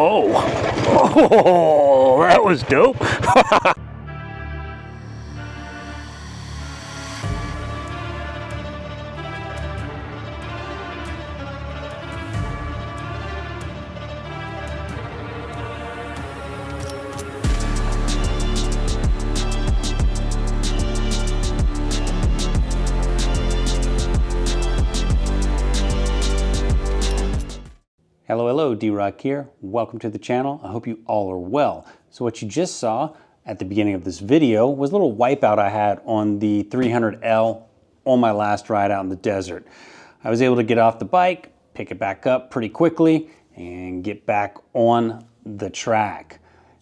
Oh, oh, that was dope. Hello, D-Rock here. Welcome to the channel. I hope you all are well. So what you just saw at the beginning of this video was a little wipeout I had on the 300L on my last ride out in the desert. I was able to get off the bike, pick it back up pretty quickly, and get back on the track.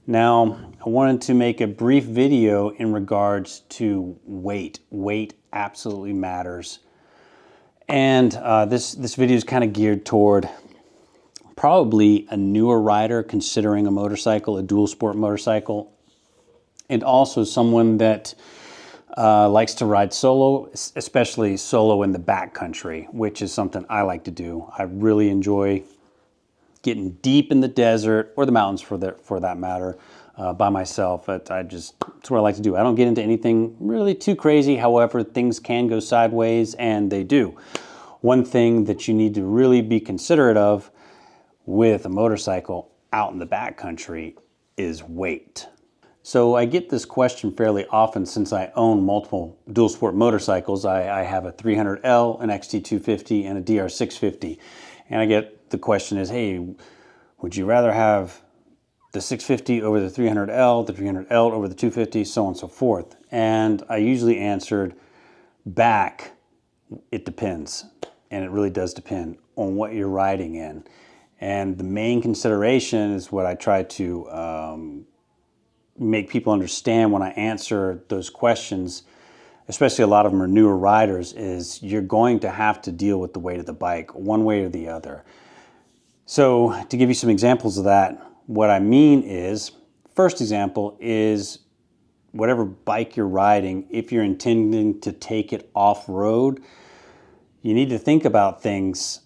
Now, I wanted to make a brief video in regards to weight. Weight absolutely matters. And this video is kind of geared toward probably a newer rider considering a motorcycle, a dual sport motorcycle, and also someone that likes to ride solo, especially solo in the backcountry, which is something I like to do. I really enjoy getting deep in the desert, or the mountains for that matter, by myself. It's what I like to do. I don't get into anything really too crazy. However, things can go sideways, and they do. One thing that you need to really be considerate of with a motorcycle out in the backcountry is weight. So I get this question fairly often since I own multiple dual sport motorcycles. I have a 300L, an XT250, and a DR650. And I get the question is, hey, would you rather have the 650 over the 300L over the 250, so on and so forth? And I usually answered back, it depends. And it really does depend on what you're riding in. And the main consideration is what I try to make people understand when I answer those questions, especially a lot of them are newer riders, is you're going to have to deal with the weight of the bike one way or the other. So to give you some examples of that, what I mean is, first example is whatever bike you're riding, if you're intending to take it off-road, you need to think about things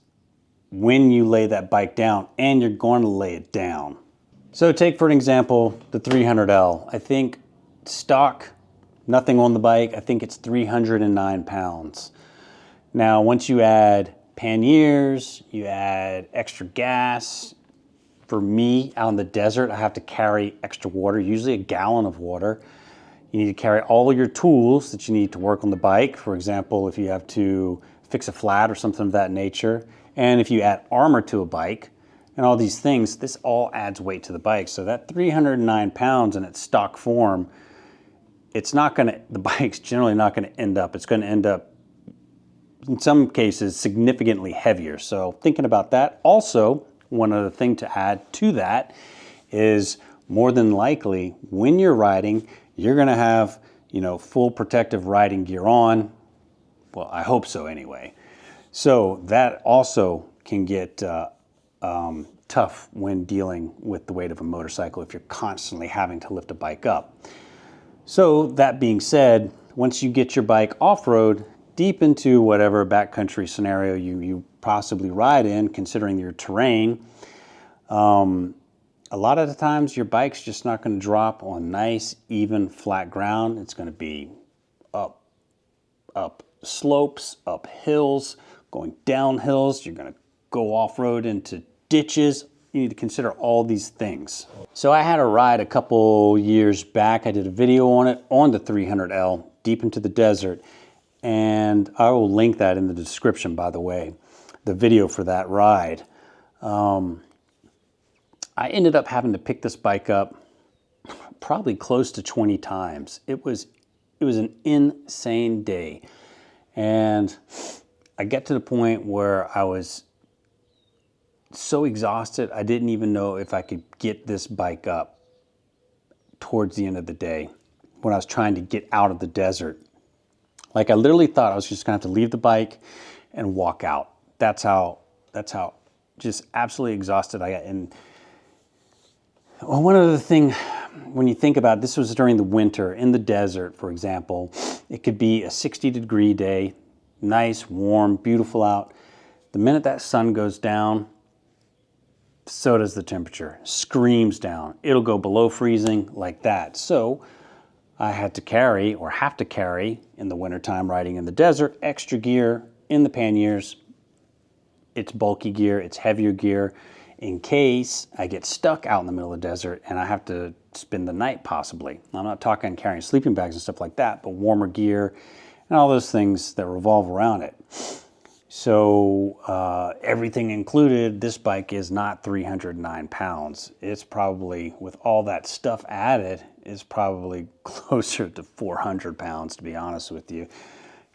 when you lay that bike down, and you're going to lay it down. So take for an example, the 300L. I think stock, nothing on the bike, I think it's 309 pounds. Now, once you add panniers, you add extra gas. For me, out in the desert, I have to carry extra water, usually a gallon of water. You need to carry all of your tools that you need to work on the bike. For example, if you have to fix a flat or something of that nature. And if you add armor to a bike and all these things, this all adds weight to the bike. So that 309 pounds in its stock form, the bike's generally not gonna end up, it's gonna end up, in some cases, significantly heavier. So thinking about that. Also, one other thing to add to that is more than likely, when you're riding, you're gonna have, full protective riding gear on. Well, I hope so anyway. So that also can get tough when dealing with the weight of a motorcycle if you're constantly having to lift a bike up. So that being said, once you get your bike off-road, deep into whatever backcountry scenario you possibly ride in, considering your terrain, a lot of the times your bike's just not going to drop on nice, even, flat ground. It's going to be up slopes, up hills, going down hills. You're going to go off-road into ditches. You need to consider all these things. So I had a ride a couple years back. I did a video on it on the 300L, deep into the desert. And I will link that in the description, by the way, the video for that ride. I ended up having to pick this bike up probably close to 20 times. It was an insane day. And I get to the point where I was so exhausted, I didn't even know if I could get this bike up towards the end of the day when I was trying to get out of the desert. Like, I literally thought I was just gonna have to leave the bike and walk out. That's how just absolutely exhausted I got. And one other thing, when you think about it, this was during the winter in the desert, for example, it could be a 60-degree day, nice, warm, beautiful out. The minute that sun goes down, so does the temperature. Screams down. It'll go below freezing like that. So I had to carry, or have to carry, in the wintertime riding in the desert, extra gear in the panniers. It's bulky gear, it's heavier gear, in case I get stuck out in the middle of the desert and I have to spend the night possibly. I'm not talking carrying sleeping bags and stuff like that, but warmer gear and all those things that revolve around it. So everything included, this bike is not 309 pounds. It's probably, with all that stuff added, is probably closer to 400 pounds, to be honest with you,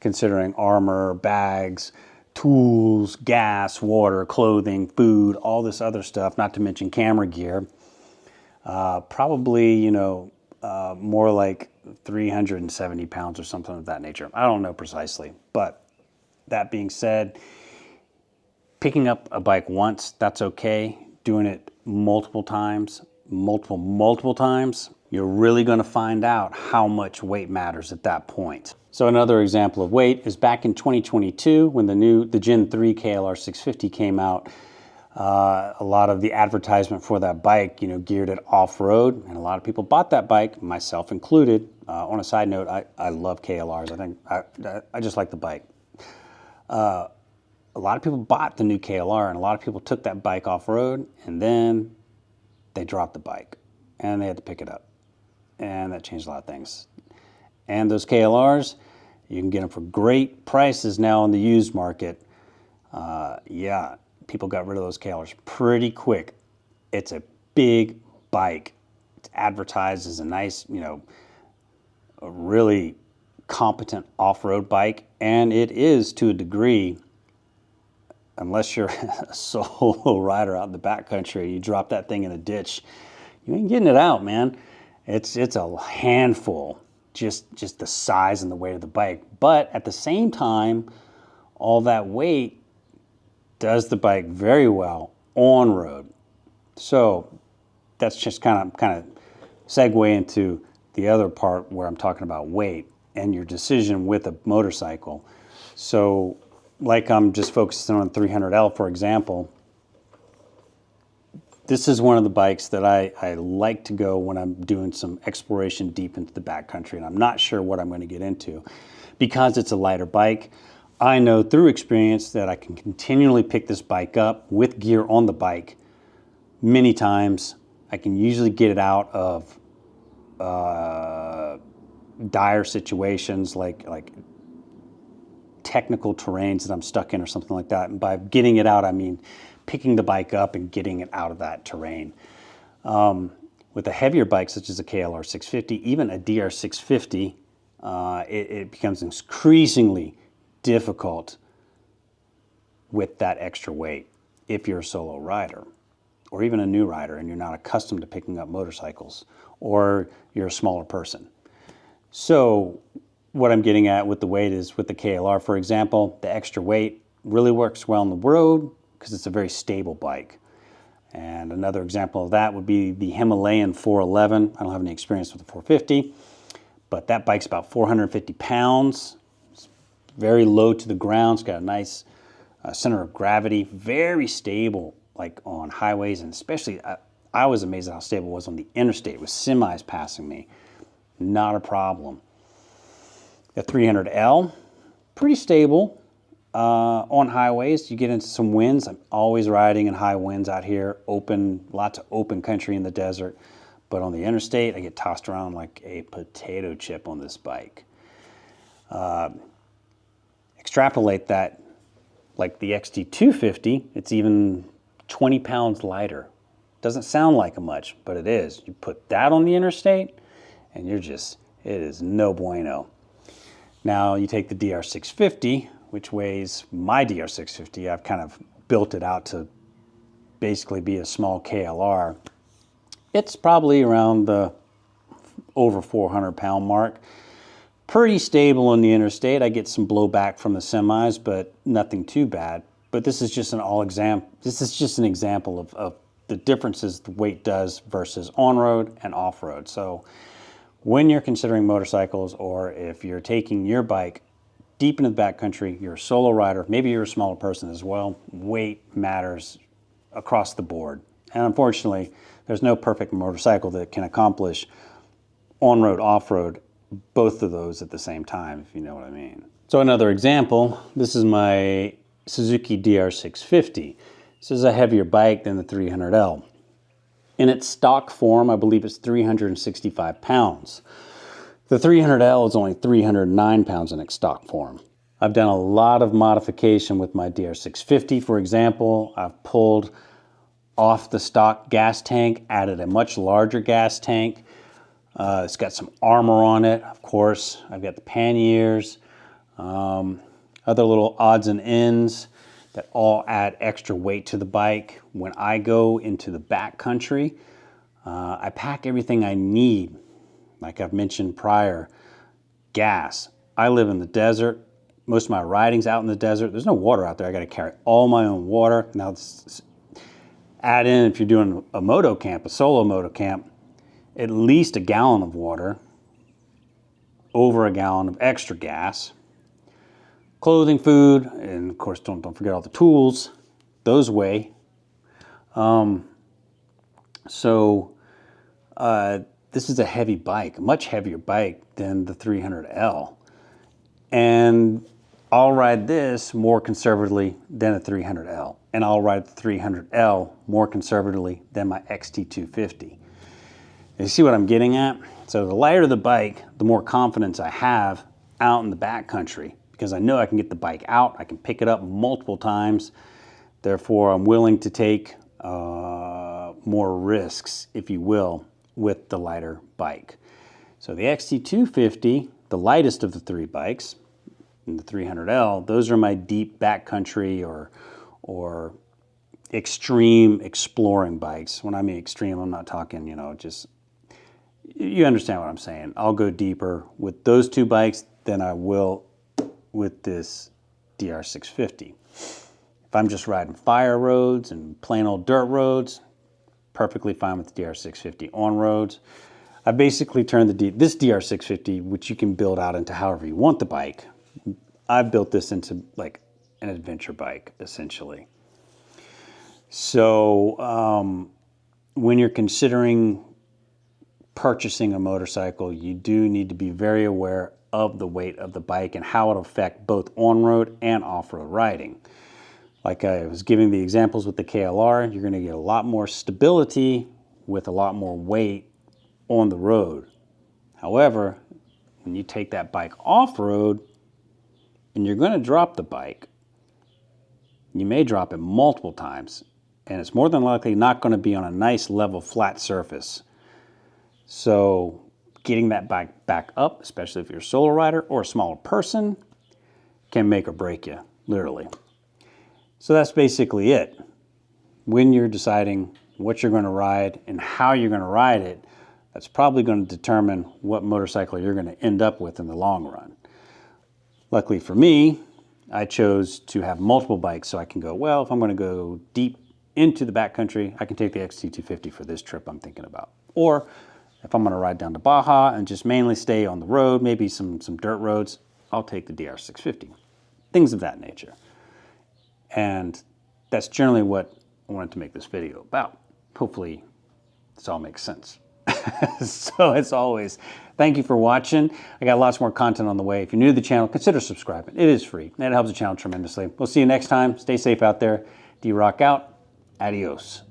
considering armor, bags, tools, gas, water, clothing, food, all this other stuff, not to mention camera gear. Probably, you know, more like 370 pounds or something of that nature. I don't know precisely, but that being said, picking up a bike once, that's okay. Doing it multiple times, multiple times, you're really going to find out how much weight matters at that point. So another example of weight is back in 2022 when the Gen 3 KLR 650 came out. A lot of the advertisement for that bike, you know, geared it off-road, and a lot of people bought that bike, myself included. On a side note, I love KLRs. I think I just like the bike. A lot of people bought the new KLR, and a lot of people took that bike off-road, and then they dropped the bike, and they had to pick it up, and that changed a lot of things. And those KLRs, you can get them for great prices now in the used market. Yeah, people got rid of those KLRs pretty quick. It's a big bike. It's advertised as a nice, you know, a really competent off-road bike, and it is to a degree, unless you're a solo rider out in the backcountry, you drop that thing in a ditch, you ain't getting it out, man. It's a handful, just the size and the weight of the bike. But at the same time, all that weight does the bike very well on road. So that's just kind of segue into the other part where I'm talking about weight and your decision with a motorcycle. So like I'm just focusing on 300L, for example, this is one of the bikes that I like to go when I'm doing some exploration deep into the backcountry and I'm not sure what I'm going to get into. Because it's a lighter bike, I know through experience that I can continually pick this bike up with gear on the bike many times. I can usually get it out of dire situations like technical terrains that I'm stuck in or something like that. And by getting it out, I mean picking the bike up and getting it out of that terrain. With a heavier bike such as a KLR 650, even a DR 650, it becomes increasingly difficult with that extra weight if you're a solo rider or even a new rider and you're not accustomed to picking up motorcycles or you're a smaller person. So what I'm getting at with the weight is with the KLR, for example, the extra weight really works well on the road because it's a very stable bike. And another example of that would be the Himalayan 411. I don't have any experience with the 450, but that bike's about 450 pounds. It's very low to the ground. It's got a nice center of gravity, very stable, like on highways, and especially, I was amazed at how stable it was on the interstate with semis passing me. Not a problem. The 300L, pretty stable on highways. You get into some winds. I'm always riding in high winds out here, open, lots of open country in the desert. But on the interstate, I get tossed around like a potato chip on this bike. Extrapolate that, like the XT250, it's even 20 pounds lighter. Doesn't sound like much, but it is. You put that on the interstate, and it is no bueno. Now you take the DR650, which weighs my DR650. I've kind of built it out to basically be a small KLR. It's probably around the over 400 pound mark. Pretty stable on the interstate. I get some blowback from the semis, but nothing too bad. But this is just an example of the differences the weight does versus on-road and off-road. So when you're considering motorcycles, or if you're taking your bike deep into the backcountry, you're a solo rider, maybe you're a smaller person as well, weight matters across the board. And unfortunately, there's no perfect motorcycle that can accomplish on-road, off-road, both of those at the same time, if you know what I mean. So another example, this is my Suzuki DR650. This is a heavier bike than the 300L. In its stock form, I believe it's 365 pounds. The 300L is only 309 pounds in its stock form. I've done a lot of modification with my DR650. For example, I've pulled off the stock gas tank, added a much larger gas tank. It's got some armor on it, of course. I've got the panniers, other little odds and ends that all add extra weight to the bike. When I go into the backcountry, I pack everything I need. Like I've mentioned prior, gas. I live in the desert. Most of my riding's out in the desert. There's no water out there. I got to carry all my own water. Now, add in, if you're doing a moto camp, a solo moto camp, at least a gallon of water, over a gallon of extra gas, clothing, food, and of course, don't forget all the tools. Those weigh. This is a heavy bike, a much heavier bike than the 300L. And I'll ride this more conservatively than a 300L. And I'll ride the 300L more conservatively than my XT250. You see what I'm getting at? So the lighter the bike, the more confidence I have out in the backcountry, because I know I can get the bike out, I can pick it up multiple times. Therefore, I'm willing to take more risks, if you will, with the lighter bike. So the XT250, the lightest of the three bikes, and the 300L, those are my deep backcountry or extreme exploring bikes. When I mean extreme, I'm not talking, just, you understand what I'm saying. I'll go deeper with those two bikes than I will with this DR650. If I'm just riding fire roads and plain old dirt roads, perfectly fine with the DR650. On roads, I basically turned this DR650, which you can build out into however you want the bike. I've built this into like an adventure bike, essentially. So when you're considering purchasing a motorcycle, you do need to be very aware of the weight of the bike and how it'll affect both on-road and off-road riding. Like I was giving the examples with the KLR, you're going to get a lot more stability with a lot more weight on the road. However, when you take that bike off-road and you're going to drop the bike, you may drop it multiple times, and it's more than likely not going to be on a nice level flat surface. So getting that bike back up, especially if you're a solo rider or a smaller person, can make or break you, literally. So that's basically it. When you're deciding what you're going to ride and how you're going to ride it, that's probably going to determine what motorcycle you're going to end up with in the long run. Luckily for me, I chose to have multiple bikes so I can go, well, if I'm going to go deep into the backcountry, I can take the XT250 for this trip I'm thinking about. Or if I'm going to ride down to Baja and just mainly stay on the road, maybe some dirt roads, I'll take the DR650. Things of that nature. And that's generally what I wanted to make this video about. Hopefully this all makes sense. So as always, thank you for watching. I got lots more content on the way. If you're new to the channel, consider subscribing. It is free, and it helps the channel tremendously. We'll see you next time. Stay safe out there. D-Rock out. Adios.